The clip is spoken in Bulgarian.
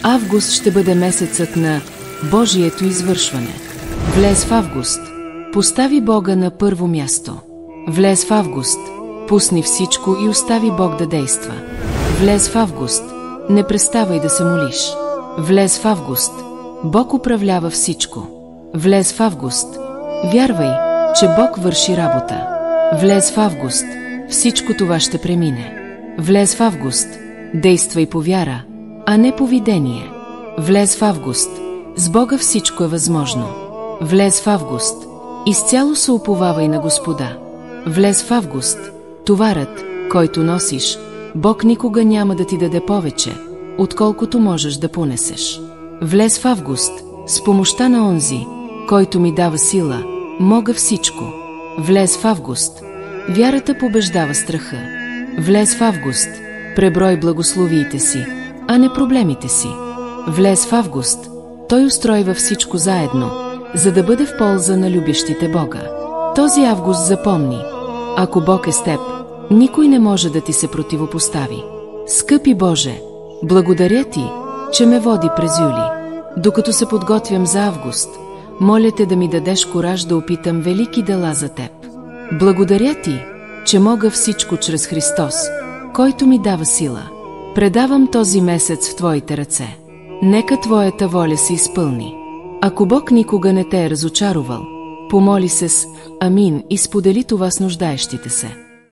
Август ще бъде месецът на Божието извършване. Влез в август. Постави Бога на първо място. Влез в август. Пусни всичко и остави Бог да действа. Влез в август. Не преставай да се молиш. Влез в август. Бог управлява всичко. Влез в август. Вярвай, че Бог върши работа. Влез в август. Всичко това ще премине. Влез в август. Действай по вяра, а не по видение. Влез в август. С Бога всичко е възможно. Влез в август. Изцяло се уповавай на Господа. Влез в август. Товарът, който носиш, Бог никога няма да ти даде повече, отколкото можеш да понесеш. Влез в август. С помощта на онзи, който ми дава сила, мога всичко. Влез в август. Вярата побеждава страха. Влез в август. Преброй благословиите си, а не проблемите си. Влез в август. Той устройва всичко заедно, за да бъде в полза на любящите Бога. Този август запомни: ако Бог е с теб, никой не може да ти се противопостави. Скъпи Боже, благодаря ти, че ме води през юли. Докато се подготвям за август, моля те да ми дадеш кураж да опитам велики дела за теб. Благодаря ти, че мога всичко чрез Христос, който ми дава сила. Предавам този месец в Твоите ръце. Нека Твоята воля се изпълни. Ако Бог никога не те е разочаровал, помоли се с Амин и сподели това с нуждаещите се.